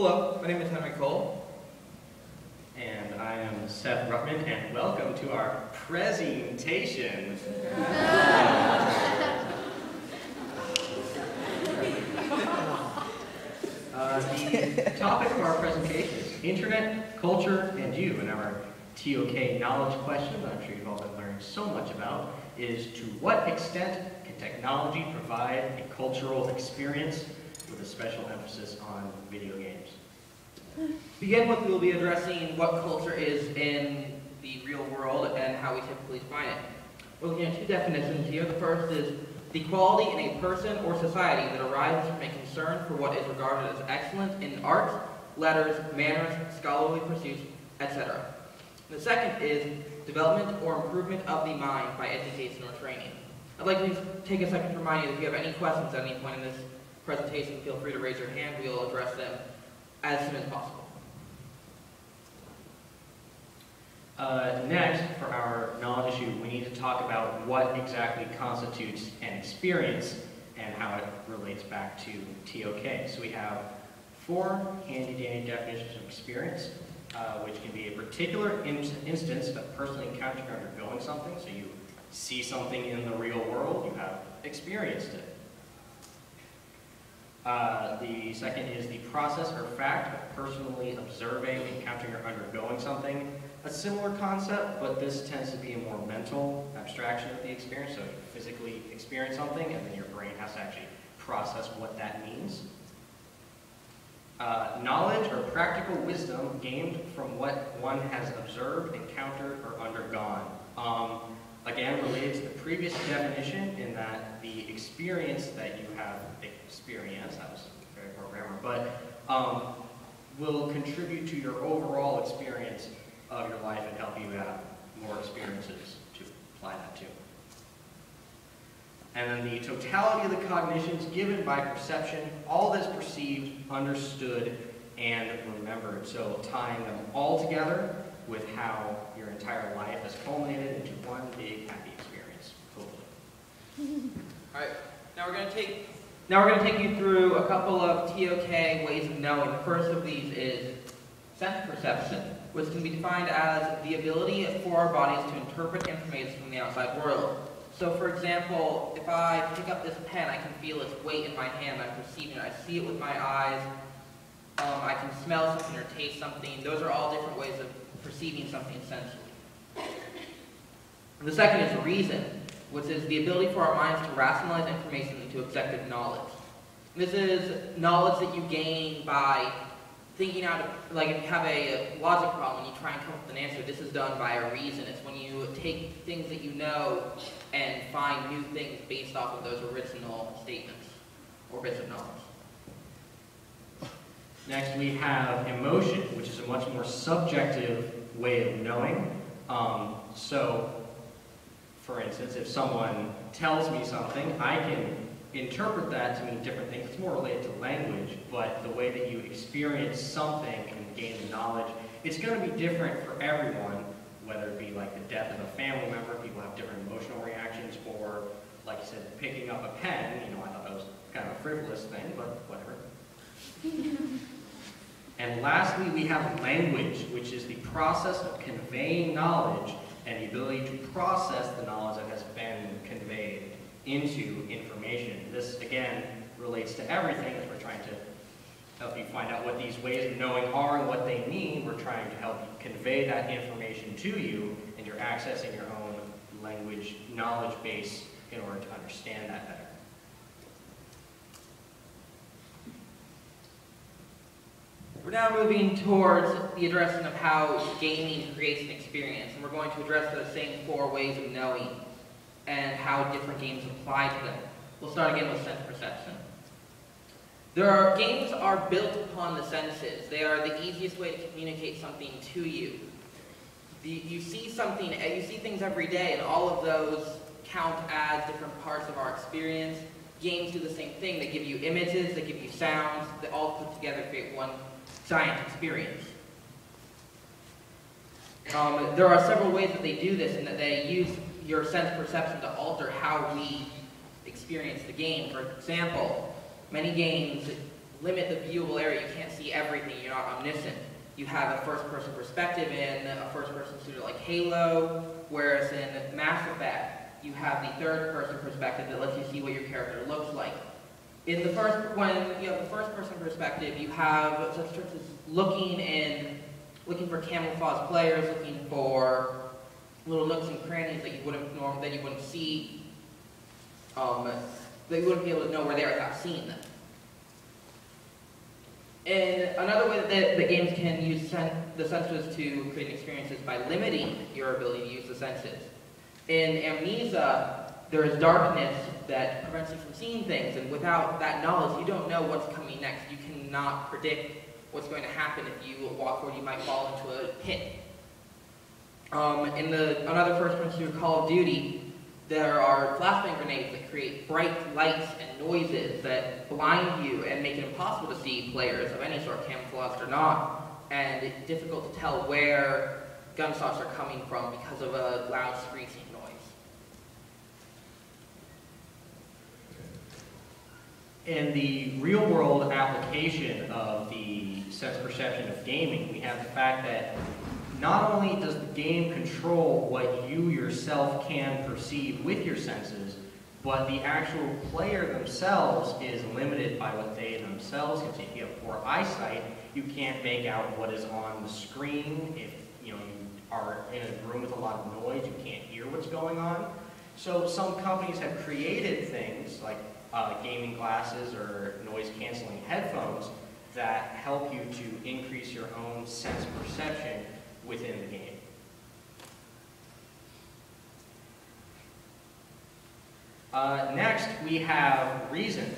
Hello, my name is Henry Cole. And I am Seth Rutman, and welcome to our presentation. The topic of our presentation is Internet, Culture, and You. And our ToK knowledge question that I'm sure you've all been learning so much about is, to what extent can technology provide a cultural experience with a special emphasis on video games? To begin with, we will be addressing what culture is in the real world and how we typically define it. We're looking at two definitions here. The first is the quality in a person or society that arises from a concern for what is regarded as excellent in arts, letters, manners, scholarly pursuits, etc. The second is development or improvement of the mind by education or training. I'd like to take a second to remind you that if you have any questions at any point in this presentation, feel free to raise your hand. We'll address them as soon as possible. Next, for our knowledge issue, we need to talk about what exactly constitutes an experience and how it relates back to ToK. So we have four handy-dandy definitions of experience, which can be a particular instance of a person encountering or undergoing something. So you see something in the real world, you have experienced it. The second is the process or fact of personally observing, encountering, or undergoing something. A similar concept, but this tends to be a more mental abstraction of the experience. So you physically experience something, and then your brain has to actually process what that means. Knowledge or practical wisdom gained from what one has observed, encountered, or undergone. Again, related to the previous definition, in that the experience that you have experienced, that was very poor grammar, but will contribute to your overall experience of your life and help you have more experiences to apply that to. And then the totality of the cognitions given by perception, all that's perceived, understood, and remembered. So tying them all together with how your entire life has culminated into one big happy experience, hopefully. All right, now we're going to take you through a couple of ToK ways of knowing. The first of these is sense perception, which can be defined as the ability for our bodies to interpret information from the outside world. So, for example, if I pick up this pen, I can feel its weight in my hand. I'm perceiving it. I see it with my eyes. I can smell something or taste something. Those are all different ways of perceiving something sensually. The second is reason, which is the ability for our minds to rationalize information into objective knowledge. This is knowledge that you gain by thinking out of, like if you have a logic problem and you try and come up with an answer, this is done by a reason. It's when you take things that you know and find new things based off of those original statements or bits of knowledge. Next, we have emotion, which is a much more subjective way of knowing. So, for instance, if someone tells me something, I can interpret that to mean different things. It's more related to language, but the way that you experience something and gain the knowledge, it's going to be different for everyone, whether it be like the death of a family member, people have different emotional reactions, or, like you said, picking up a pen. You know, I thought that was kind of a frivolous thing, but whatever. And lastly, we have language, which is the process of conveying knowledge and the ability to process the knowledge that has been conveyed into information. This, again, relates to everything as we're trying to help you find out what these ways of knowing are and what they mean. We're trying to help you convey that information to you, and you're accessing your own language knowledge base in order to understand that better. We're now moving towards the addressing of how gaming creates an experience, and we're going to address those same four ways of knowing and how different games apply to them. We'll start again with sense perception. Games are built upon the senses. They are the easiest way to communicate something to you. You see something, you see things every day, and all of those count as different parts of our experience. Games do the same thing. They give you images, they give you sounds, they all put together create one giant experience. There are several ways that they do this, and that they use your sense perception to alter how we experience the game. For example, many games limit the viewable area. You can't see everything. You're not omniscient. You have a first-person perspective in a first-person shooter like Halo, whereas in Mass Effect, you have the third-person perspective that lets you see what your character looks like. When you have the first-person perspective, you have such tricks as looking for camouflage players, looking for little nooks and crannies that you wouldn't see, that you wouldn't be able to know where they are without seeing them. And another way that the games can use the senses to create experiences by limiting your ability to use the senses. In Amnesia, there is darkness that prevents you from seeing things, and without that knowledge, you don't know what's coming next. You cannot predict what's going to happen. If you walk forward, you might fall into a pit. In another first-person shooter, Call of Duty, there are flashbang grenades that create bright lights and noises that blind you and make it impossible to see players of any sort, camouflaged or not, and it's difficult to tell where gunshots are coming from because of a loud screeching noise. In the real-world application of the sense perception of gaming, we have the fact that not only does the game control what you yourself can perceive with your senses, but the actual player themselves is limited by what they themselves can see. If you have poor eyesight, you can't make out what is on the screen. If you are in a room with a lot of noise, you can't hear what's going on. So some companies have created things like gaming glasses or noise-canceling headphones that help you to increase your own sense perception within the game. Next, we have reason,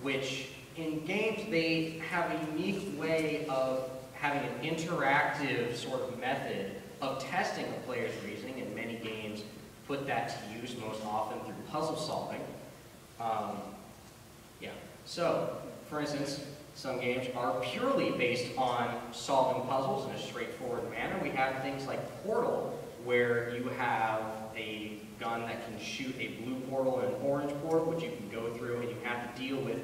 which in games they have a unique way of having an interactive sort of method of testing a player's reasoning, and many games put that to use most often through puzzle solving. So, for instance, some games are purely based on solving puzzles in a straightforward manner. We have things like Portal, where you have a gun that can shoot a blue portal and an orange portal, which you can go through, and you have to deal with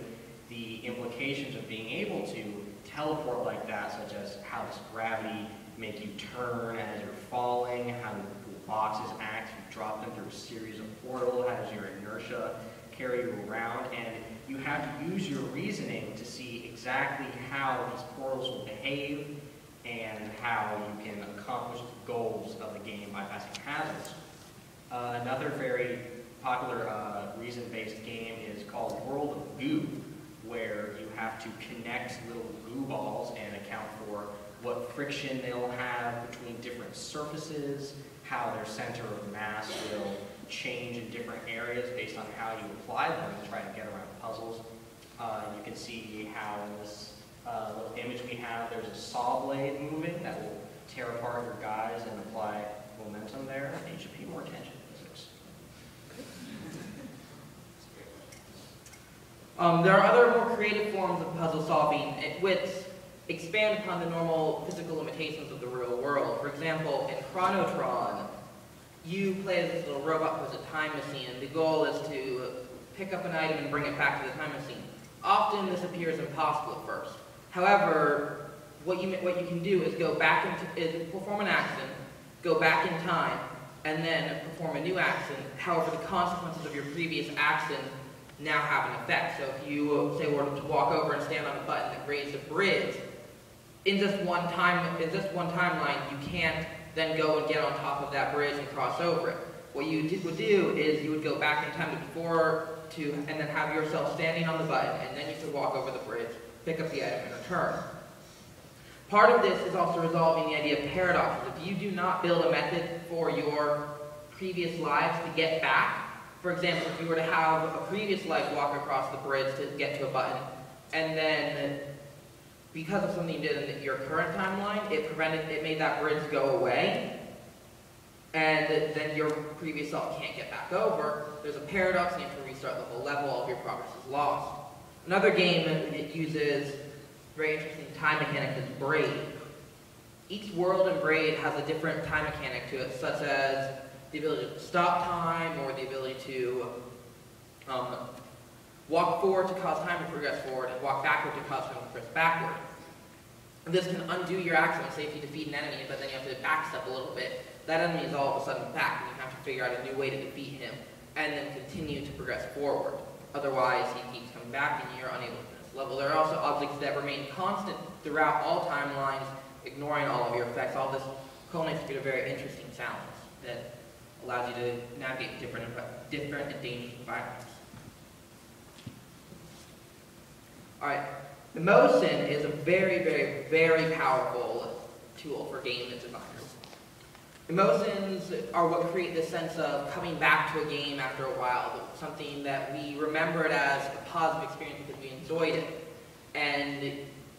the implications of being able to teleport like that, such as how does gravity make you turn as you're falling, how do boxes act if you drop them through a series of portals, how does your inertia carry you around, and you have to use your reasoning to see exactly how these portals will behave and how you can accomplish the goals of the game by passing hazards. Another very popular reason-based game is called World of Goo, where you have to connect little goo balls and account for what friction they'll have between different surfaces, how their center of mass will change in different areas based on how you apply them to try to get around puzzles. You can see how in this little image we have, there's a saw blade moving that will tear apart your guys and apply momentum there. You should pay more attention to physics. There are other more creative forms of puzzle solving which expand upon the normal physical limitations of the real world. For example, in Chronotron, you play as this little robot who has a time machine, and the goal is to pick up an item and bring it back to the time machine. Often this appears impossible at first. However, what you can do is perform an action, go back in time, and then perform a new action. However, the consequences of your previous action now have an effect. So if you say were to walk over and stand on a button that raised a bridge, in just one timeline, you can't then go and get on top of that bridge and cross over it. What you would do is you would go back in time and then have yourself standing on the button, and then you could walk over the bridge, pick up the item, and return. Part of this is also resolving the idea of paradoxes. If you do not build a method for your previous lives to get back, for example, if you were to have a previous life walk across the bridge to get to a button, and then because of something you did in your current timeline, it made that bridge go away, and then your previous self can't get back over. There's a paradox, and you have to restart the whole level, all of your progress is lost. Another game that uses very interesting time mechanics is Braid. Each world in Braid has a different time mechanic to it, such as the ability to stop time, or the ability to Walk forward to cause time to progress forward, and walk backward to cause time to progress backward. And this can undo your action. Say if you defeat an enemy, but then you have to backstep a little bit, that enemy is all of a sudden back, and you have to figure out a new way to defeat him, and then continue to progress forward. Otherwise, he keeps coming back, and you're unable to finish the level. There are also objects that remain constant throughout all timelines, ignoring all of your effects. All this culminates to a very interesting challenge that allows you to navigate different and dangerous environments. Alright, emotion is a very, very, very powerful tool for game designers. Emotions are what create this sense of coming back to a game after a while, something that we remember it as a positive experience because we enjoyed it. And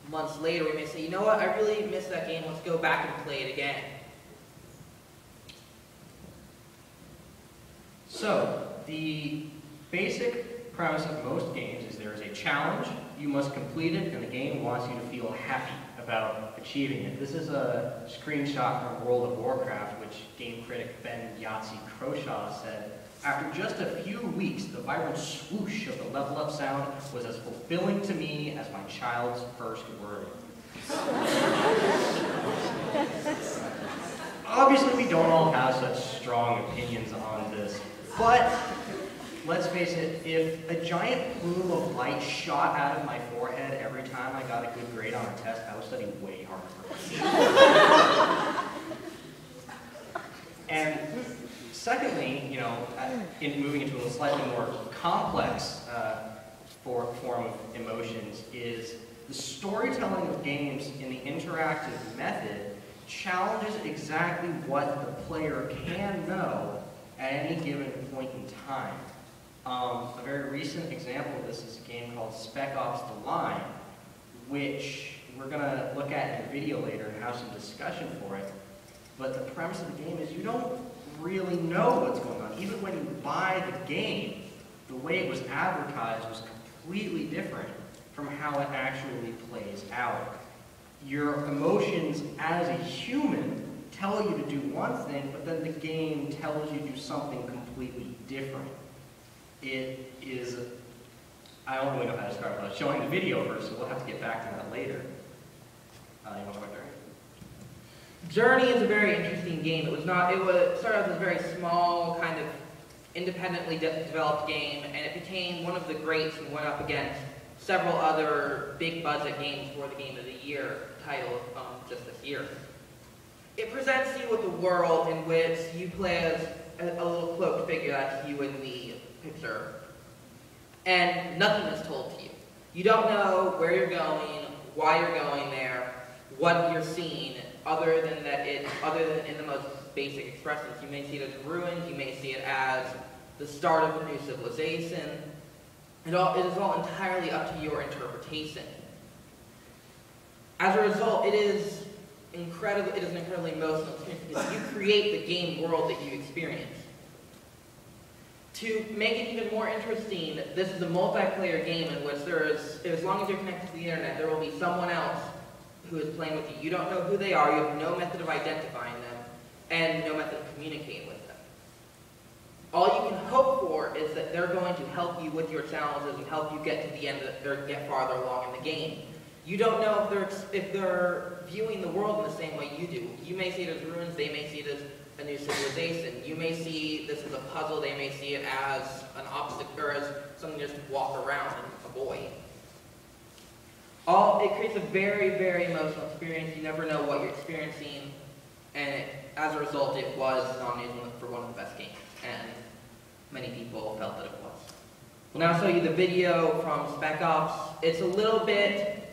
months later we may say, you know what, I really missed that game, let's go back and play it again. So, the basic premise of most games is there is a challenge, you must complete it, and the game wants you to feel happy about achieving it. This is a screenshot from World of Warcraft, which game critic Ben Yahtzee Croshaw said, after just a few weeks, the vibrant swoosh of the level up sound was as fulfilling to me as my child's first word. Obviously, we don't all have such strong opinions on this, but let's face it, if a giant plume of light shot out of my forehead every time I got a good grade on a test, I would study way harder. And secondly, you know, in moving into a slightly more complex form of emotions is the storytelling of games in the interactive method challenges exactly what the player can know at any given point in time. A very recent example of this is a game called Spec Ops: The Line, which we're going to look at in a video later and have some discussion for it. But the premise of the game is you don't really know what's going on. Even when you buy the game, the way it was advertised was completely different from how it actually plays out. Your emotions as a human tell you to do one thing, but then the game tells you to do something completely different. It is, I don't really know how to describe it without showing the video first, so we'll have to get back to that later. You want to talk about Journey? Journey is a very interesting game. It started out as a very small, kind of independently developed game, and it became one of the greats and went up against several other big budget games for the Game of the Year title just this year. It presents you with a world in which you play as a little cloaked figure that's you in the picture, and nothing is told to you. You don't know where you're going, why you're going there, what you're seeing, other than in the most basic expressions. You may see it as ruins, you may see it as the start of a new civilization. It is all entirely up to your interpretation. As a result, it is an incredibly emotional experience because you create the game world that you experience. To make it even more interesting, this is a multiplayer game in which as long as you're connected to the internet, there will be someone else who is playing with you. You don't know who they are, you have no method of identifying them, and no method of communicating with them. All you can hope for is that they're going to help you with your challenges and help you get to the end or get farther along in the game. You don't know if they're viewing the world in the same way you do. You may see it as ruins, they may see it as a new civilization. You may see this as a puzzle, they may see it as an obstacle or as something just to walk around and avoid. It creates a very, very emotional experience. You never know what you're experiencing, and as a result, it was nominated for one of the best games, and many people felt that it was. We'll now show you the video from Spec Ops. It's a little bit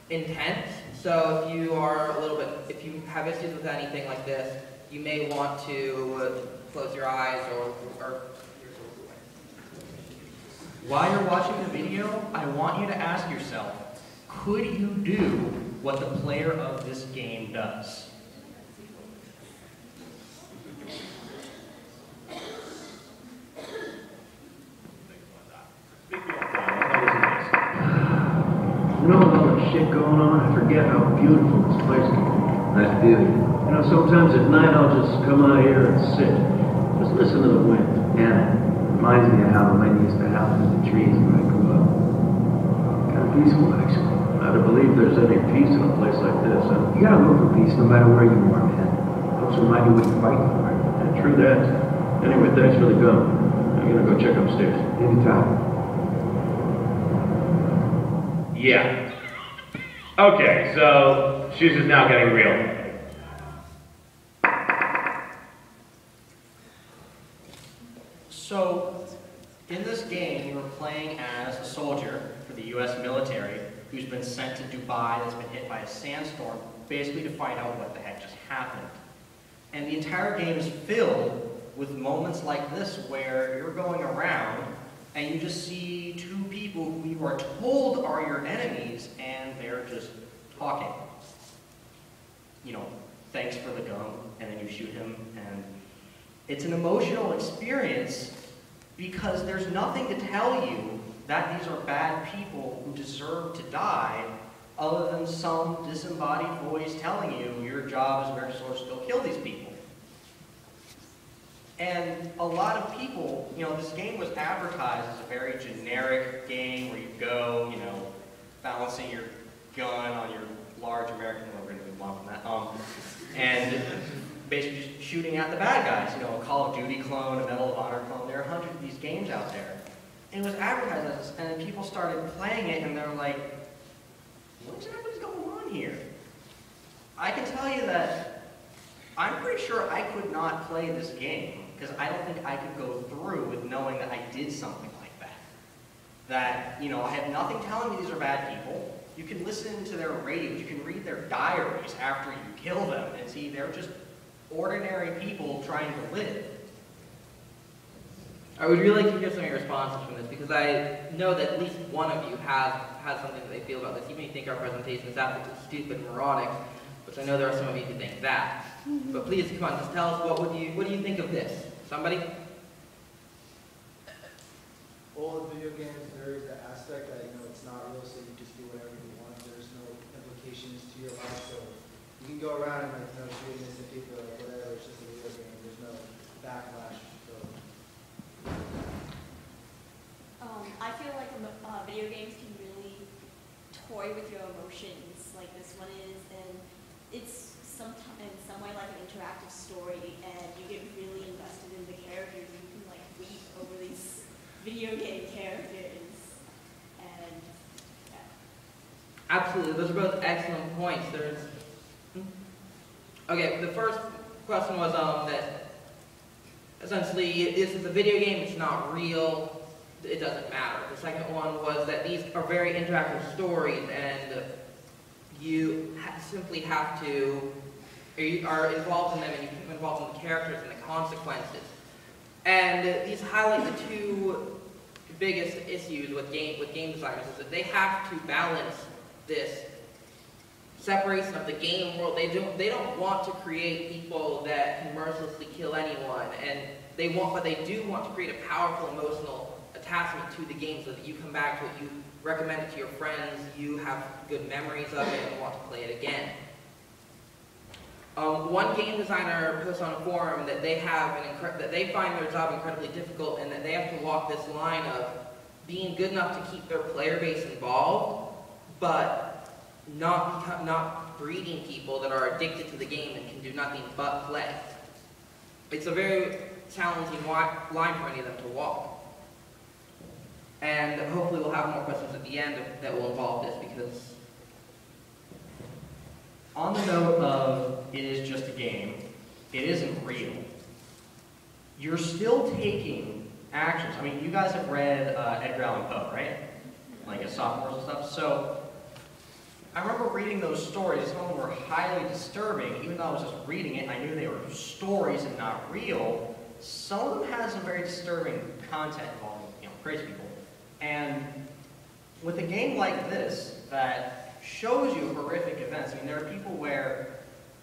intense, so if you have issues with anything like this, you may want to close your eyes or While you're watching the video, I want you to ask yourself, could you do what the player of this game does? You know, with all the shit going on, I forget how beautiful this place can be. Nice view. You know, sometimes at night I'll just come out here and sit. Just listen to the wind. Yeah, reminds me of how the wind used to happen in the trees when I grew up. peaceful, actually. Hard to believe there's any peace in a place like this, huh? You gotta look for peace no matter where you are, man. Helps remind you what you're fighting for. Yeah, true that. Anyway, thanks for the gum. I'm gonna go check upstairs. Anytime. Yeah. Okay, so Shoes is now getting real. So, in this game, you were playing as a soldier for the US military who's been sent to Dubai, that's been hit by a sandstorm, basically to find out what the heck just happened. And the entire game is filled with moments like this where you're going around and you just see two people who you are told are your enemies and they're just talking. You know, thanks for the gum, and then you shoot him, and it's an emotional experience because there's nothing to tell you that these are bad people who deserve to die other than some disembodied voice telling you your job as American soldiers is to go kill these people. And a lot of people, you know, this game was advertised as a very generic game where you go, you know, balancing your gun on your large American, well, we're going to move on from that, and basically just shooting at the bad guys, you know, a Call of Duty clone, a Medal of Honor clone. There are hundreds of these games out there. And it was advertised as this, and then people started playing it, and they're like, what exactly is going on here? I can tell you that I'm pretty sure I could not play this game, because I don't think I could go through with knowing that I did something like that. That, you know, I have nothing telling me these are bad people. You can listen to their radios, you can read their diaries after you kill them, and see they're just ordinary people trying to live. I would really like to hear some of your responses from this, because I know that at least one of you has something that they feel about this. You may think our presentation is absolutely stupid and moronic, which I know there are some of you who think that. But please, come on, just tell us, what do you think of this? Somebody? All the video games, there is the aspect that, you know, it's not real, so you just do whatever you want. There's no implications to your life, so you can go around and, like, you know, shoot innocent people or whatever. It's just a video game. There's no backlash. So. I feel like video games can really toy with your emotions, like this one is, and it's in some way like an interactive story, and you get really invested in the characters. You can like weep over these video game characters, and yeah. Absolutely, those are both excellent points. Okay, the first question was that essentially this is a video game, it's not real, it doesn't matter. The second one was that these are very interactive stories, and you simply have to, you are involved in them, and you become involved in the characters and the consequences. And these highlight the two biggest issues with game designers, is that they have to balance this separation of the game world. They don't want to create people that can mercilessly kill anyone, and but they do want to create a powerful emotional attachment to the game, so that you come back to it, you recommend it to your friends, you have good memories of it, and want to play it again. One game designer posts on a forum that they find their job incredibly difficult, and that they have to walk this line of being good enough to keep their player base involved, but not breeding people that are addicted to the game and can do nothing but play. It's a very challenging line for any of them to walk. And hopefully we'll have more questions at the end that will involve this, because on the note of it is just a game, it isn't real. You're still taking actions. I mean, you guys have read Edgar Allan Poe, right? Like as sophomores and stuff. So I remember reading those stories. Some of them were highly disturbing. Even though I was just reading it, I knew they were stories and not real. Some of them had some very disturbing content involving, you know, crazy people. And with a game like this that shows you horrific events, I mean, there are people where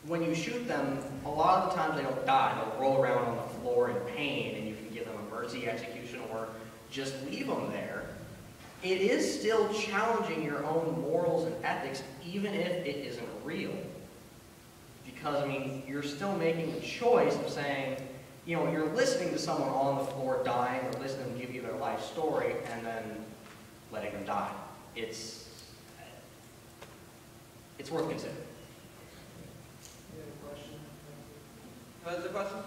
when you shoot them, a lot of the times they don't die. They'll roll around on the floor in pain, and you can give them a mercy execution or just leave them there. It is still challenging your own morals and ethics, even if it isn't real. Because, I mean, you're still making the choice of saying, you know, you're listening to someone on the floor dying, or listening to them give you their life story, and then letting them die. It's it's worth considering. You have a question? What is the question?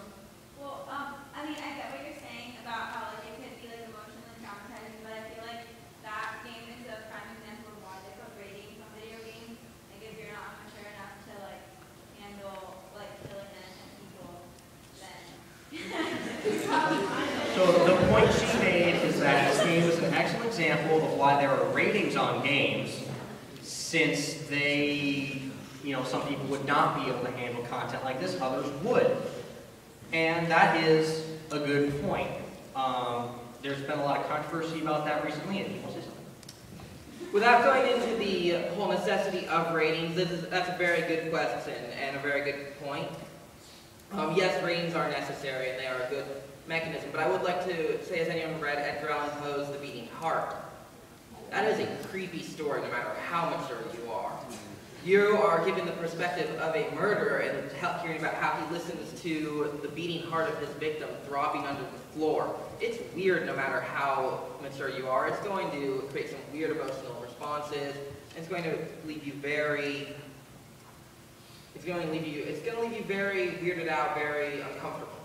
Well, I mean, I get what you're saying about how like it could be like emotionally traumatizing, but I feel like that game is a prime example of why they put ratings on video games. Like if you're not mature enough to like handle like killing innocent people, then So the point she made is that this game is an excellent example of why there are ratings on games, since they, some people would not be able to handle content like this, others would. And that is a good point. There's been a lot of controversy about that recently, and you want to say something? Without going into the whole necessity of ratings, that's a very good question and a very good point. Yes, ratings are necessary and they are a good mechanism, but I would like to say, has anyone read Edgar Allan Poe's The Beating Heart? That is a creepy story no matter how mature you are. You are given the perspective of a murderer and hearing about how he listens to the beating heart of his victim throbbing under the floor. It's weird no matter how mature you are. It's going to create some weird emotional responses. It's going to leave you very weirded out, very uncomfortable.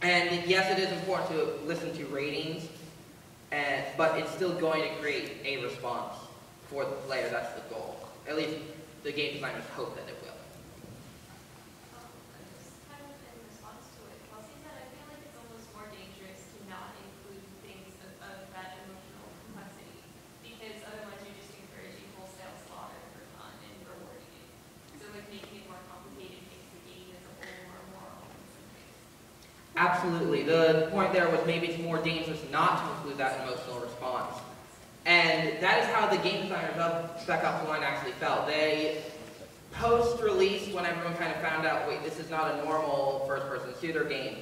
And yes, it is important to listen to ratings, but it's still going to create a response for the player. That's the goal. At least the game designers hope that it will. just kind of in response to it, Kelsey said, I feel like it's almost more dangerous to not include things of that emotional complexity, because otherwise you're just encouraging wholesale slaughter for fun and rewarding it. So like making it more complicated makes the game as a whole more moral in some ways. Absolutely. The point there was maybe it's more dangerous not to include that emotional response. And that is how the game designers of Spec Ops 1 actually felt. They, post-release, when everyone kind of found out, wait, this is not a normal first-person shooter game,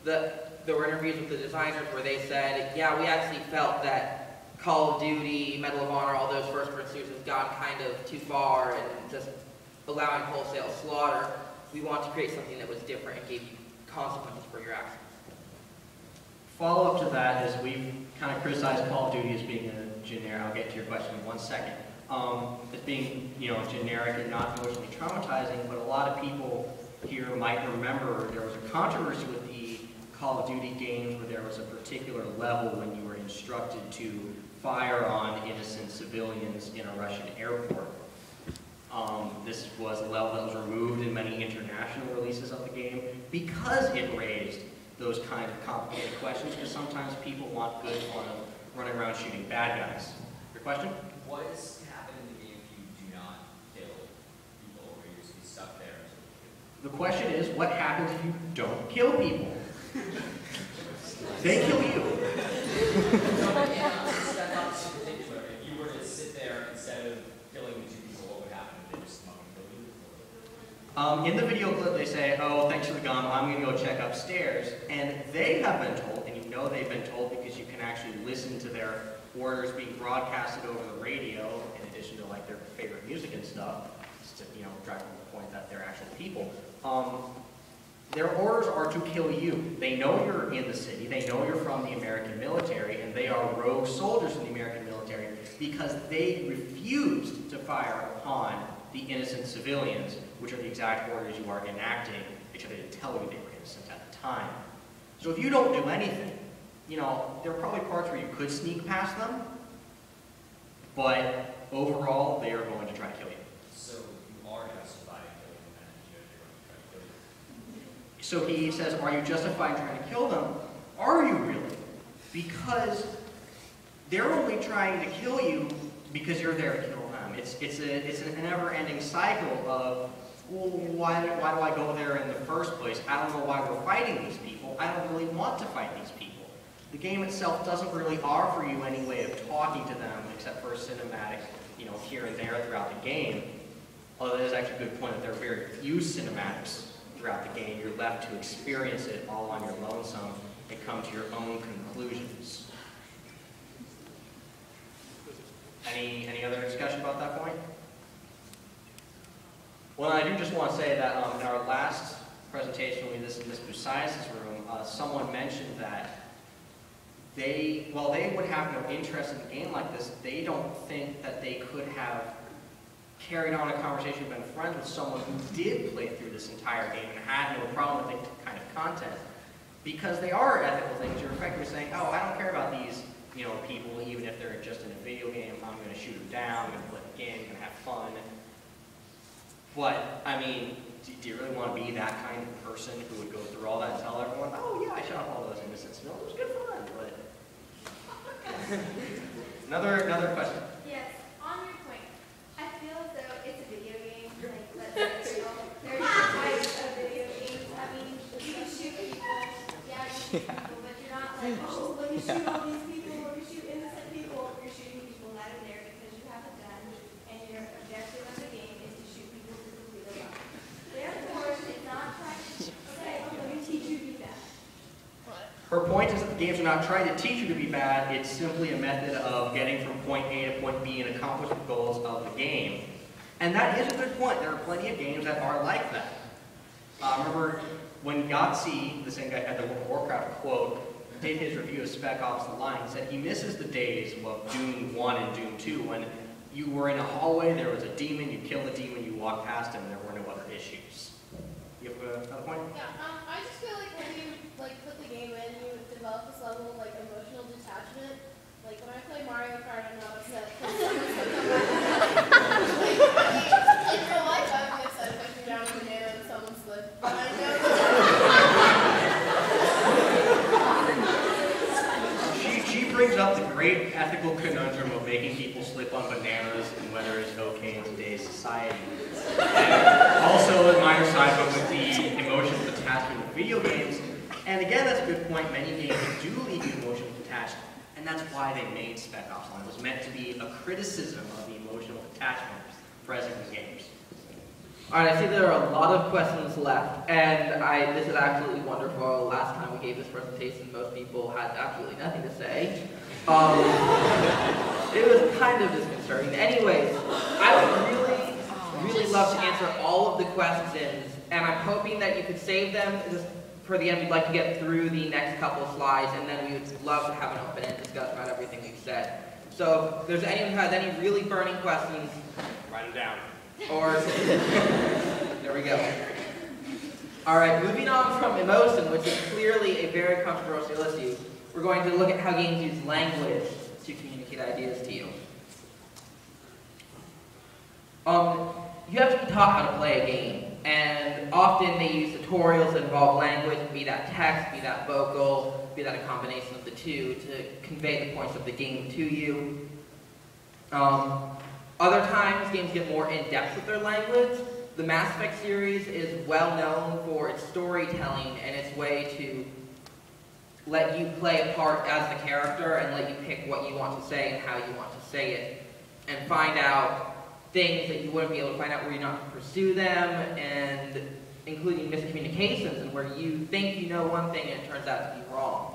there were interviews with the designers where they said, yeah, we actually felt that Call of Duty, Medal of Honor, all those first-person shooters have gone kind of too far and just allowing wholesale slaughter. We want to create something that was different and gave you consequences for your actions. Follow-up to that is we've kind of criticized Call of Duty as being a generic, I'll get to your question in 1 second, as being, generic and not emotionally traumatizing, but a lot of people here might remember there was a controversy with the Call of Duty games where there was a particular level when you were instructed to fire on innocent civilians in a Russian airport. This was a level that was removed in many international releases of the game because it raised those kind of complicated questions, because sometimes people want good fun of running around shooting bad guys. Your question? What is happening in the game if you do not kill people, or you just be stuck there? The question is, what happens if you don't kill people? They kill you. Step up in particular, if you were to sit there instead of killing the 2 people, what would happen if they just come up and kill you? In the video clip, they say, oh, thanks for the gun, I'm going to go check upstairs. And they have been told, and you know they've been told because you can actually listen to their orders being broadcasted over the radio, in addition to like their favorite music and stuff, just to, drive home the point that they're actual people. Their orders are to kill you. They know you're in the city, they know you're from the American military, and they are rogue soldiers in the American military because they refused to fire upon the innocent civilians, which are the exact orders you are enacting, except they didn't tell you they were innocent at the time. So if you don't do anything, there are probably parts where you could sneak past them, but overall, they are going to try to kill you. So you are justified in killing them, and you're going to try to kill you. So he says, are you justified in trying to kill them? Are you really? Because they're only trying to kill you because you're there to kill them. It's a never-ending cycle of, well, why do I go there in the first place? I don't know why we're fighting these people. I don't really want to fight these people. The game itself doesn't really offer you any way of talking to them except for a cinematic, here and there throughout the game. Although that is actually a good point that there are very few cinematics throughout the game. You're left to experience it all on your lonesome and come to your own conclusions. Any other discussion about that point? Well, I do just want to say that in our last presentation when we listened to Ms. Busias' room, someone mentioned that while they would have no interest in a game like this, they don't think that they could have carried on a conversation, been friends with someone who did play through this entire game and had no problem with the kind of content. Because they are ethical things. You're effectively saying, oh, I don't care about these, people, even if they're just in a video game. I'm going to shoot them down, I'm going to play the game, I'm going to have fun. But, I mean, do you really want to be that kind of person who would go through all that and tell everyone, oh yeah, I shot all those innocents. No, it was good fun, but... another question. Yes, on your point, I feel as though it's a video game, like, let's say, there's types of video games. I mean, you can shoot people, yeah, you shoot people, but you're not like, oh, let me shoot all these people, or you shoot innocent people. You're shooting people that are there because you have a gun, and your objective of the game is to shoot people to complete a level. Therefore, it's not trying to say, oh, let me teach you to be bad. Her point is that the games are not trying to teach you to be bad, it's simply a method of getting from point A to point B and accomplish the goals of the game. And that is a good point. There are plenty of games that are like that. Remember when Yahtzee, the same guy had the World of Warcraft quote, did his review of Spec Ops: The Line, he said he misses the days of Doom 1 and Doom 2 when you were in a hallway, there was a demon, you killed the demon, you walked past him, and there were no other issues. You have another point? Yeah, I just feel like when you put the game in, you develop this level of emotional detachment. Like when I play Mario Kart, I'm not upset because someone's hooked on my in real life, I'd be upset if I threw down a banana and someone slipped. But I know She brings up the great ethical conundrum of making people slip on bananas and whether it's okay in today's society. And also a minor side note with the emotional attachment of video games. And again, that's a good point. Many games do leave you emotionally detached, and that's why they made Spec Ops 1. It was meant to be a criticism of the emotional attachment present in games. Alright, I see there are a lot of questions left, and this is absolutely wonderful. Last time we gave this presentation, most people had absolutely nothing to say. It was kind of disconcerting. Anyways, I would really love to answer all of the questions, and I'm hoping that you could save them. Just for the end, we'd like to get through the next couple of slides, and then we would love to have an open-ended discussion about everything we've said. So if there's anyone who has any really burning questions, Write them down. or, there we go. All right, moving on from emotion, which is clearly a very controversial issue, we're going to look at how games use language to communicate ideas to you. You have to be taught how to play a game, and often they use tutorials that involve language, be that text, be that vocal, be that a combination of the two, to convey the points of the game to you. Other times, games get more in-depth with their language. The Mass Effect series is well known for its storytelling and its way to let you play a part as the character and let you pick what you want to say and how you want to say it, and find out things that you wouldn't be able to find out were you not to pursue them, and including miscommunications and where you think you know one thing and it turns out to be wrong.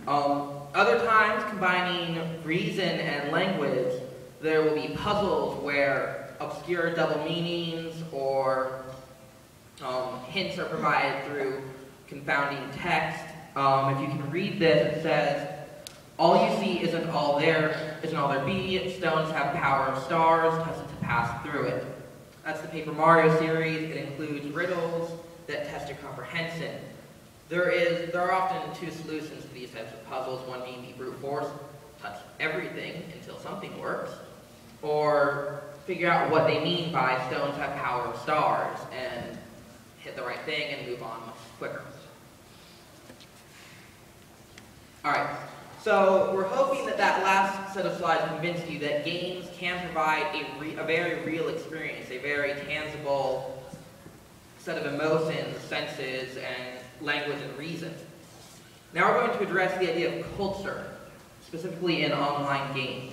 Other times, combining reason and language, there will be puzzles where obscure double meanings or hints are provided through confounding text. If you can read this, it says, "All you see isn't all there be. Stones have power of stars, tested to pass through it." That's the Paper Mario series. It includes riddles that test your comprehension. There are often two solutions to these types of puzzles, one being the brute force, touch everything until something works, or figure out what they mean by stones have power of stars and hit the right thing and move on much quicker. Alright, so we're hoping that that last set of slides convinced you that games can provide a very real experience, a very tangible set of emotions, senses, and language and reason. Now we're going to address the idea of culture, specifically in online games.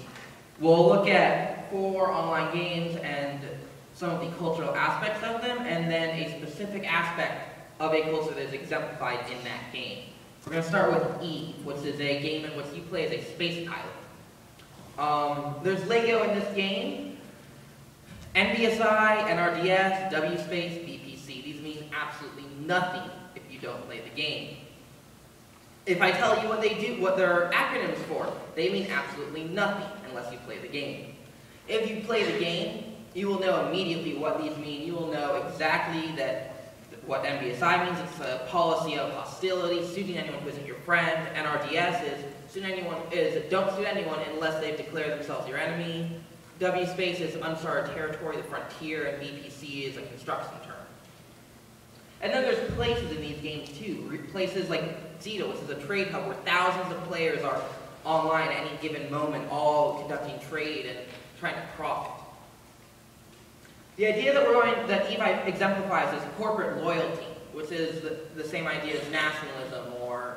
We'll look at 4 online games and some of the cultural aspects of them, and then a specific aspect of a culture that is exemplified in that game. We're going to start with E, which is a game in which you play as a space pilot. There's Lego in this game. NBSI, NRDS, WSpace, BPC. These mean absolutely nothing if you don't play the game. If I tell you what they do, what they're acronyms for, they mean absolutely nothing unless you play the game. If you play the game, you will know immediately what these mean. You will know exactly what MBSI means. It's a policy of hostility, shooting anyone who isn't your friend. NRDS is don't shoot anyone unless they've declared themselves your enemy. W space is uncharted territory, the frontier, and BPC is a construction term. And then there's places in these games too. Places like Zeta, which is a trade hub where thousands of players are online at any given moment, all conducting trade and trying to profit. The idea that EVI exemplifies is corporate loyalty, which is the same idea as nationalism or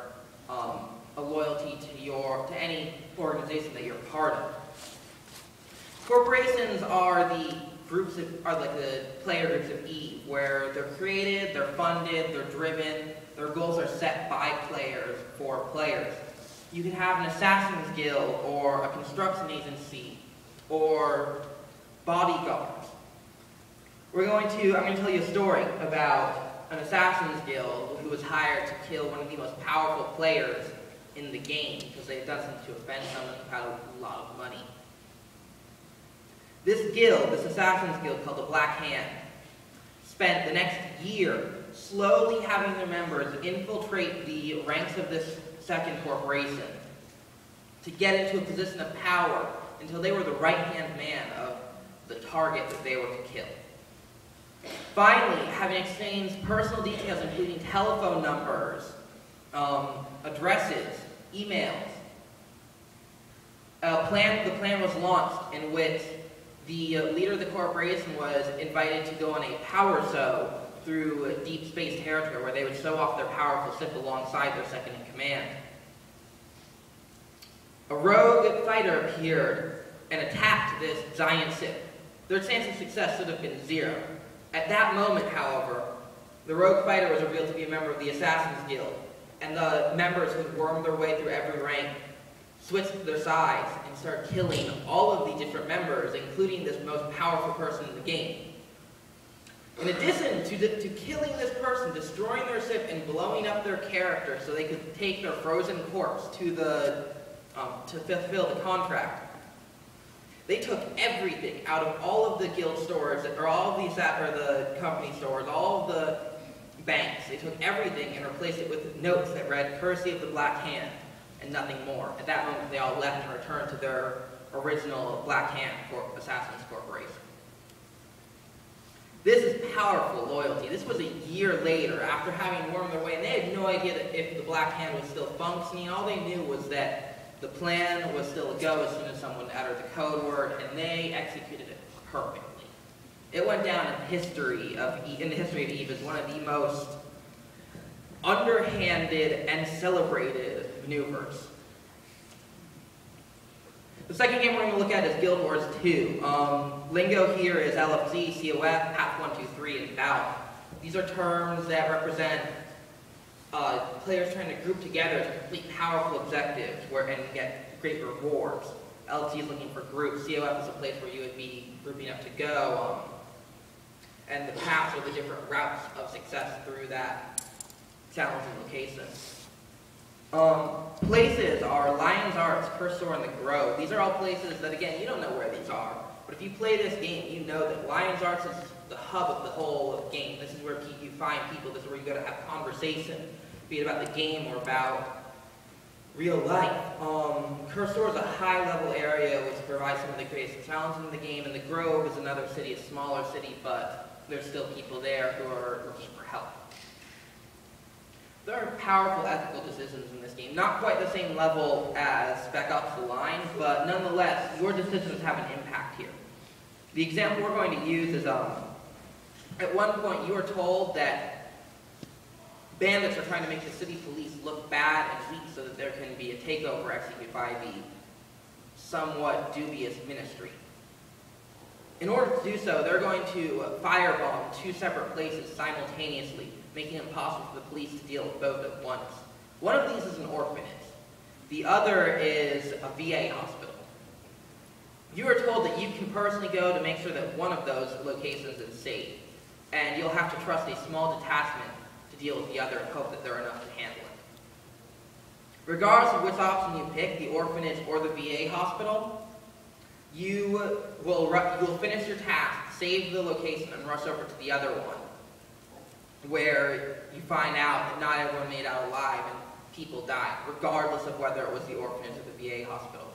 a loyalty to any organization that you're part of. Corporations are the player groups of EVE, where they're created, they're funded, they're driven, their goals are set by players for players. You can have an assassin's guild or a construction agency or bodyguards. I'm going to tell you a story about an assassin's guild who was hired to kill one of the most powerful players in the game because they had done something to offend someone who had a lot of money. This guild, this assassin's guild called the Black Hand, spent the next year slowly having their members infiltrate the ranks of this second corporation to get into a position of power until they were the right-hand man of the target that they were to kill. Finally, having exchanged personal details including telephone numbers, addresses, emails, the plan was launched in which the leader of the corporation was invited to go on a power show through deep space territory where they would show off their powerful ship alongside their second in command. A rogue fighter appeared and attacked this giant ship. Their chance of success should have been 0. At that moment, however, the rogue fighter was revealed to be a member of the Assassin's Guild, and the members who had wormed their way through every rank switched their sides and started killing all of the different members, including this most powerful person in the game. In addition to killing this person, destroying their ship, and blowing up their character so they could take their frozen corpse to fulfill the contract, they took everything out of all of the guild stores, or all of the company stores, all of the banks. They took everything and replaced it with notes that read, "Courtesy of the Black Hand," and nothing more. At that moment, they all left and returned to their original Black Hand Assassins Corporation. This is powerful loyalty. This was a year later, after having wormed their way, and they had no idea that if the Black Hand was still functioning. All they knew was that the plan was still a go as soon as someone uttered the code word, and they executed it perfectly. It went down in the history of EVE as one of the most underhanded and celebrated maneuvers. The second game we're going to look at is Guild Wars 2. Lingo here is LFG, COF, Path 1, 2, 3, and Bout. These are terms that represent players trying to group together to complete powerful objectives and get great rewards. LFG is looking for groups. COF is a place where you would be grouping up to go. And the paths are the different routes of success through that challenging location. Places are Lion's Arts, Cursor, and the Grove. These are all places that, again, you don't know where these are. But if you play this game, you know that Lion's Arts is the hub of the whole game. This is where you find people. This is where you go to have conversation, be it about the game or about real life. Cursor is a high-level area which provides some of the greatest challenges in the game, and the Grove is another city, a smaller city, but there's still people there who are looking for help. There are powerful ethical decisions in this game. Not quite the same level as Spec Ops: The Line, but nonetheless, your decisions have an impact here. The example we're going to use is, at one point you are told that bandits are trying to make the city police look bad and weak so that there can be a takeover executed by the somewhat dubious ministry. In order to do so, they're going to firebomb 2 separate places simultaneously, making it impossible for the police to deal with both at once. One of these is an orphanage. The other is a VA hospital. You are told that you can personally go to make sure that one of those locations is safe, and you'll have to trust a small detachment to deal with the other and hope that they're enough to handle it. Regardless of which option you pick, the orphanage or the VA hospital, you'll finish your task, save the location, and rush over to the other one, where you find out that not everyone made out alive and people died, regardless of whether it was the orphanage or the VA hospital.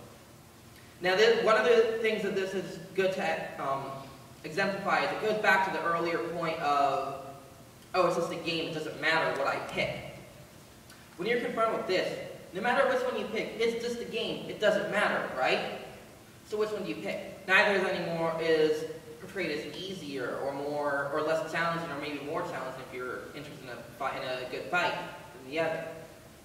Now, one of the things that this is good to exemplify is it goes back to the earlier point of, oh, it's just a game, it doesn't matter what I pick. When you're confronted with this, no matter which one you pick, it's just a game, it doesn't matter, right? So which one do you pick? Neither is portrayed as easier or more or less challenging, or maybe more challenging if you're interested in a good fight than the other.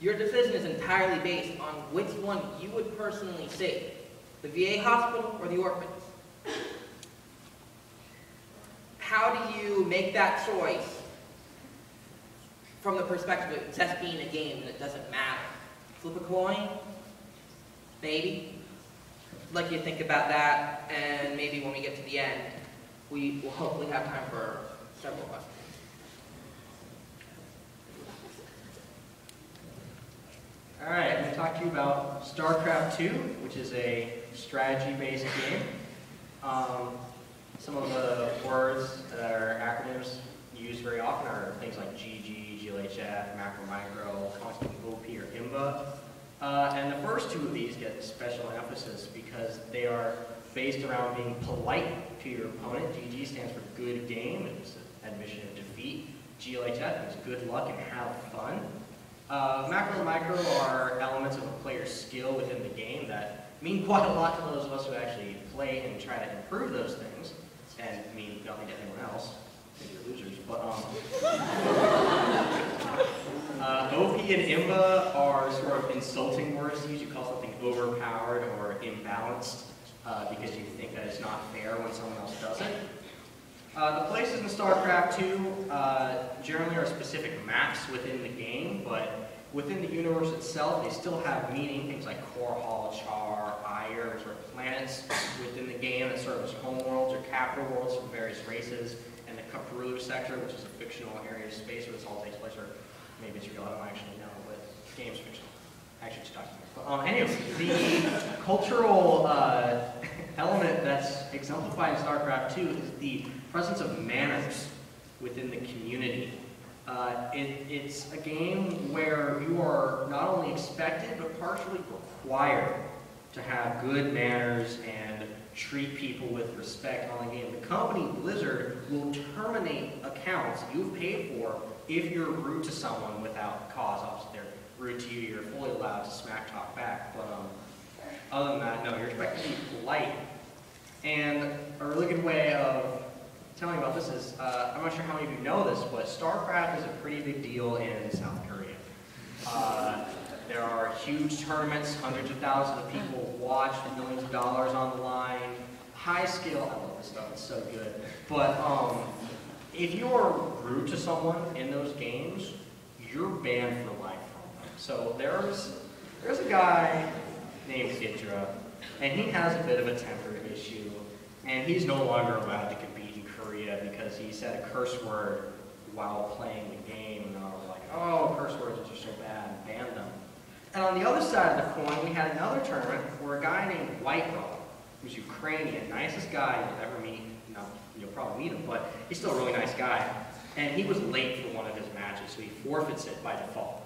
Your decision is entirely based on which one you would personally save, the VA hospital or the orphanage. How do you make that choice from the perspective of just being a game and it doesn't matter? Flip a coin? Maybe. I'd like you to think about that, and maybe when we get to the end, we will hopefully have time for several questions. All right, I'm going to talk to you about Starcraft II, which is a strategy-based game. Some of the words that are acronyms used very often are things like GG, GLHF, macro, micro, constant OP, or IMBA. And the first two of these get special emphasis because they are based around being polite to your opponent. GG stands for good game, it's an admission of defeat. GLHF is good luck and have fun. Macro and micro are elements of a player's skill within the game that mean quite a lot to those of us who actually play and try to improve those things, and mean nothing to anyone else, because you're losers. But OP and IMBA are sort of insulting words to use. You call something overpowered or imbalanced because you think that it's not fair when someone else does it. The places in Starcraft II generally are specific maps within the game, but within the universe itself, they still have meaning. Things like Core Hall, Char, Ire, sort of planets within the game that serve as homeworlds or capital worlds for various races, and the Kaprulu sector, which is a fictional area of space where this all takes place, or maybe it's real, I don't actually know, but the game's fictional. Actually, it's documented. But anyway, the cultural element that's exemplified in Starcraft II is the presence of manners within the community. It's a game where you are not only expected, but partially required to have good manners and treat people with respect on the game. The company, Blizzard, will terminate accounts you've paid for if you're rude to someone without cause. Obviously, they're rude to you, you're fully allowed to smack talk back. But other than that, no, you're expected to be polite. And a really good way of telling you about this is, I'm not sure how many of you know this, but StarCraft is a pretty big deal in South Korea. There are huge tournaments, hundreds of thousands of people watch, millions of dollars on the line. High skill, I love this stuff, it's so good. But if you're rude to someone in those games, you're banned for life from them. So there's a guy named Hydra, and he has a bit of a temper issue, and he's no longer allowed to compete in Korea because he said a curse word while playing the game, and I was like, oh, curse words are so bad, and banned them. And on the other side of the coin, we had another tournament where a guy named Whiteball, who's Ukrainian, nicest guy you'll ever meet. No, you'll probably meet him, but he's still a really nice guy. And he was late for one of his matches, so he forfeits it by default.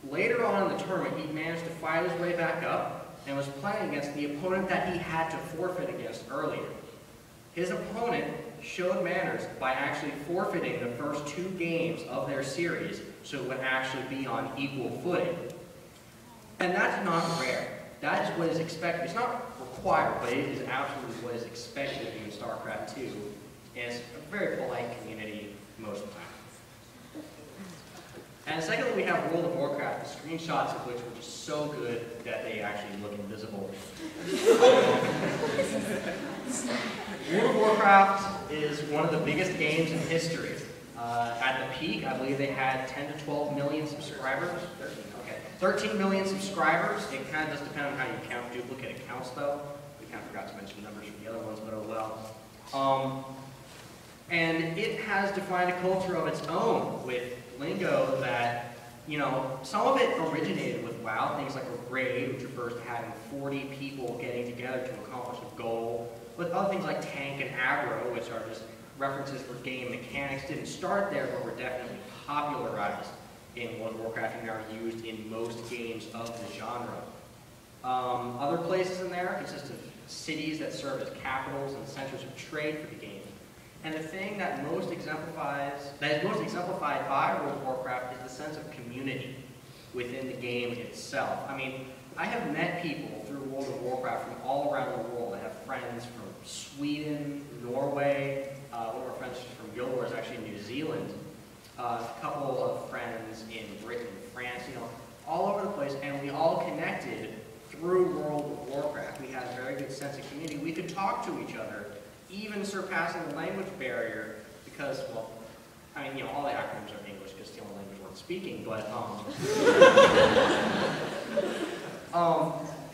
Later on in the tournament, he managed to fight his way back up and was playing against the opponent that he had to forfeit against earlier. His opponent showed manners by actually forfeiting the first 2 games of their series so it would actually be on equal footing. And that's not rare. That is what is expected. It's not required, but it is absolutely what is expected of you in StarCraft II. And it's a very polite community most of the time. And secondly, we have World of Warcraft, the screenshots of which were just so good that they actually look invisible. World of Warcraft is one of the biggest games in history. At the peak, I believe they had 10 to 12 million subscribers. 13 million subscribers. It kind of does depend on how you count duplicate accounts, though. We kind of forgot to mention the numbers for the other ones, but oh well. And it has defined a culture of its own with lingo that you know, some of it originated with WoW, things like a raid, which refers to having 40 people getting together to accomplish a goal. With other things like tank and aggro, which are just references for game mechanics, didn't start there, but were definitely popularized in World of Warcraft and are used in most games of the genre. Other places in there consist of cities that serve as capitals and centers of trade for the game. And the thing that is most exemplified by World of Warcraft is the sense of community within the game itself. I mean, I have met people through World of Warcraft from all around the world. I have friends from Sweden, Norway, one of our friends from Guild Wars is actually in New Zealand, a couple of friends in Britain, France, you know, all over the place, and we all connected through World of Warcraft. We had a very good sense of community. We could talk to each other, even surpassing the language barrier, because, well, I mean, you know, all the acronyms are English because it's the only language worth speaking, but,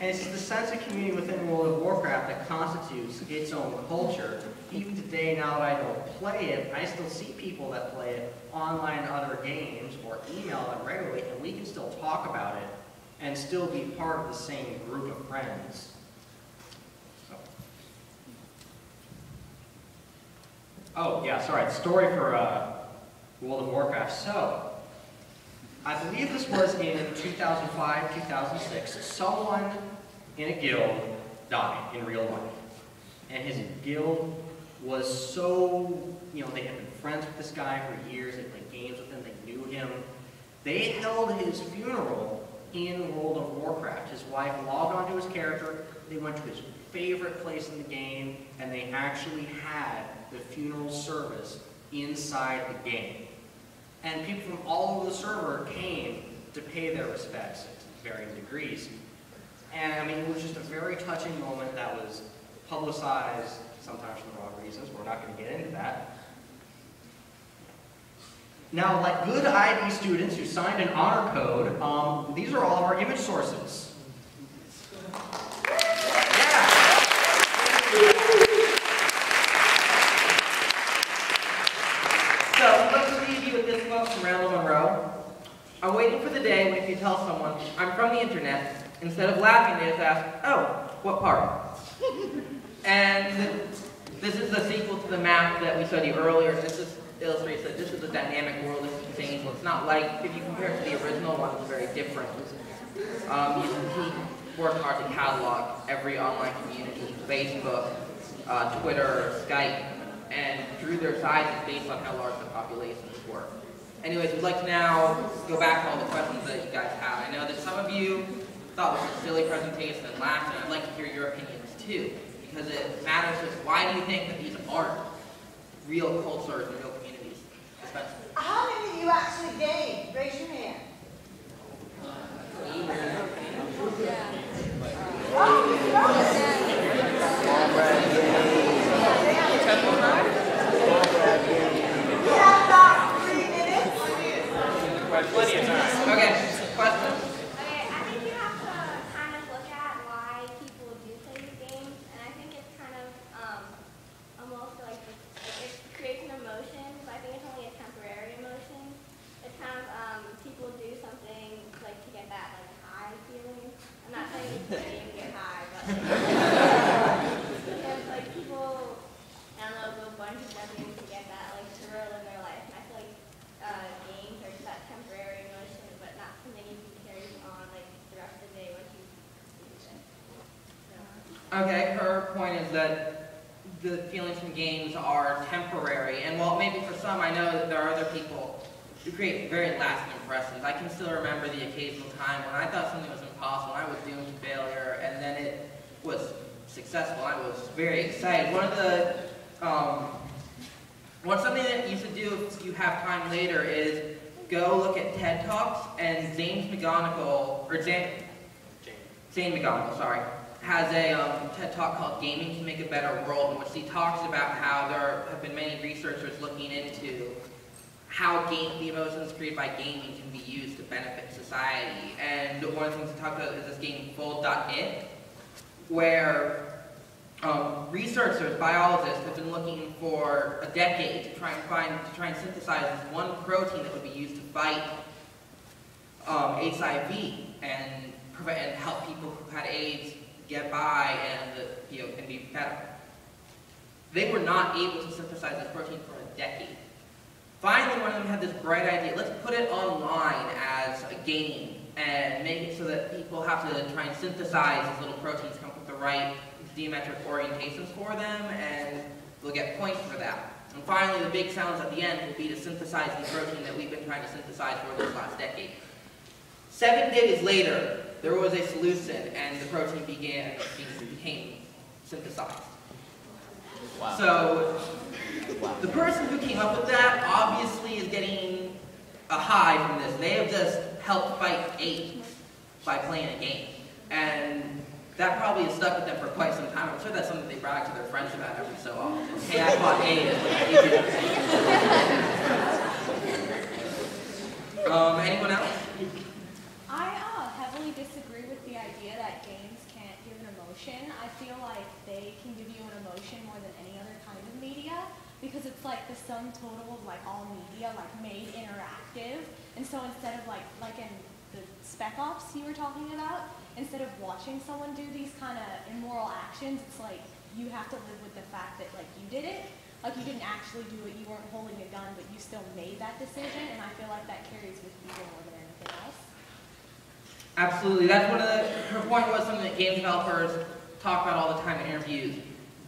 and it's the sense of community within World of Warcraft that constitutes its own culture. Even today, now that I don't play it, I still see people that play it online in other games or email them regularly, and we can still talk about it and still be part of the same group of friends. So. Oh, yeah, sorry, the story for World of Warcraft. So, I believe this was in 2005, 2006. Someone in a guild died in real life. And his guild was so, you know, they had been friends with this guy for years, they played games with him, they knew him. They held his funeral in World of Warcraft. His wife logged onto his character, they went to his favorite place in the game, and they actually had the funeral service inside the game. And people from all over the server came to pay their respects to varying degrees. And I mean, it was just a very touching moment that was publicized, sometimes for the wrong reasons. We're not going to get into that. Now, like good IB students who signed an honor code, these are all of our image sources. Yeah. So, let's just leave you with this quote from Marilyn Monroe. I'm waiting for the day when if you tell someone, I'm from the internet, instead of laughing, they just ask, oh, what part? And this is the sequel to the map that we studied earlier. This just illustrates that this is a dynamic world of things. It's not like, if you compare it to the original one, it's very different. He worked hard to catalog every online community, Facebook, Twitter, Skype, and drew their sizes based on how large the populations were. Anyways, we'd like to now go back to all the questions that you guys have. I know that some of you thought it was a silly presentation and laughed, and I'd like to hear your opinions too, because it matters just why do you think that these aren't real cultures and real communities? Spencer. How many of you actually game? Raise your hand. We have about 3 minutes. Plenty of time. Okay, questions? Okay, I think you have to kind of look at why people do play these games, and I think it's kind of almost like it creates an emotion, but I think it's only a temporary emotion. It's kind of people do something like to get that like high feeling. I'm not saying you play and get high, but because like people, I don't know, go bungee jumping to get that like thrill in their life, and I feel like games are just that temporary emotion, but not something you can carry on like the rest of the day once you use it. So. Okay, her point is that the feelings from games are temporary, and while maybe for some, I know that there are other people who create very lasting impressions. I can still remember the occasional time when I thought something was impossible, and I was doomed to failure, and then it was successful. I was very excited. Something that you should do if you have time later is go look at TED Talks, and Zane McGonigal, sorry, has a TED Talk called Gaming Can Make a Better World, in which he talks about how there have been many researchers looking into how the emotions created by gaming can be used to benefit society. And one of the things he talked about is this game Fold.it, where researchers, biologists, have been looking for a decade to try and synthesize this one protein that would be used to fight HIV and help people who had AIDS get by and be better. They were not able to synthesize this protein for a decade. Finally, one of them had this bright idea. Let's put it online as a game and make it so that people have to try and synthesize these little proteins, come up with the right geometric orientations for them, and they'll get points for that. And finally, the big challenge at the end will be to synthesize the protein that we've been trying to synthesize for this last decade. 7 days later, there was a solution, and the protein became synthesized. Wow. So, the person who came up with that obviously is getting a high from this. They have just helped fight AIDS by playing a game. And that probably has stuck with them for quite some time. I'm sure that's something they brag to their friends about every so often. Hey, I fought AIDS. Anyone else? I heavily disagree with the idea that games can't give an emotion. I feel like they can give you an emotion more than any other kind of media, because it's like the sum total of like all media, like made interactive. And so instead of like in the Spec Ops you were talking about, instead of watching someone do these kind of immoral actions, it's like you have to live with the fact that like you did it. Like you didn't actually do it, you weren't holding a gun, but you still made that decision, and I feel like that carries with people more than anything else. Absolutely. That's one of her point was something that game developers talk about all the time in interviews.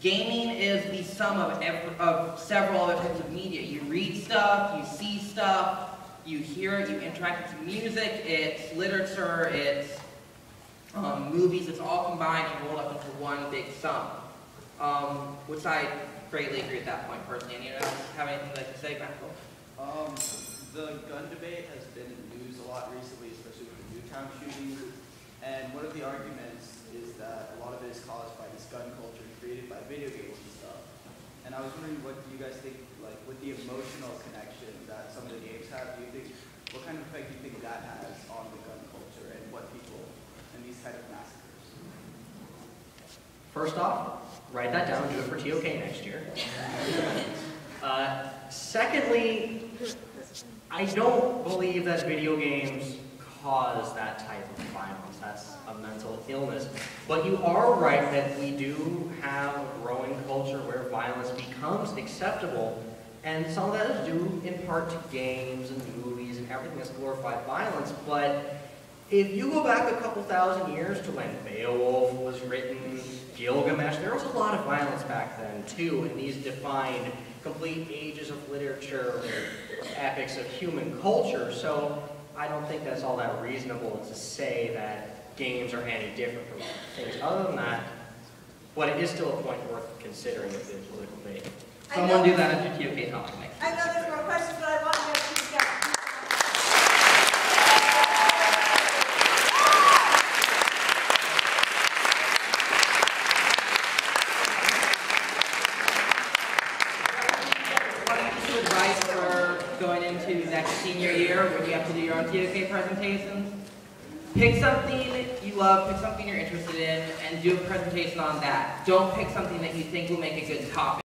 Gaming is the sum of several other types of media. You read stuff, you see stuff, you hear it, you interact with music, it's literature, it's movies, it's all combined and rolled up into one big sum. Which I greatly agree at that point personally. Anyone else have anything they'd like to say, Michael? The gun debate has been in the news a lot recently, especially with the Newtown shooting. And one of the arguments is that a lot of it is caused by this gun culture created by video games and stuff. And I was wondering, what do you guys think, like with the emotional connection that some of the games have, what kind of effect do you think that has on the gun culture and what people and these type of massacres? First off, write that down, do it for ToK next year. Secondly, I don't believe that video games cause that type of violence. That's a mental illness. But you are right that we do have a growing culture where violence becomes acceptable, and some of that is due in part to games and movies and everything that's glorified violence. But if you go back a couple thousand years to when Beowulf was written, Gilgamesh, there was a lot of violence back then too, and these defined complete ages of literature, epics of human culture. So I don't think that's all that reasonable to say that games are any different from things other than that, but it is still a point worth considering with the political debate. Someone do that at your ToK topic next. I know there's more questions, but I want to get to go. Advice for going into next senior year when you have to do your own ToK presentations? Pick something you love, pick something you're interested in, and do a presentation on that. Don't pick something that you think will make a good topic.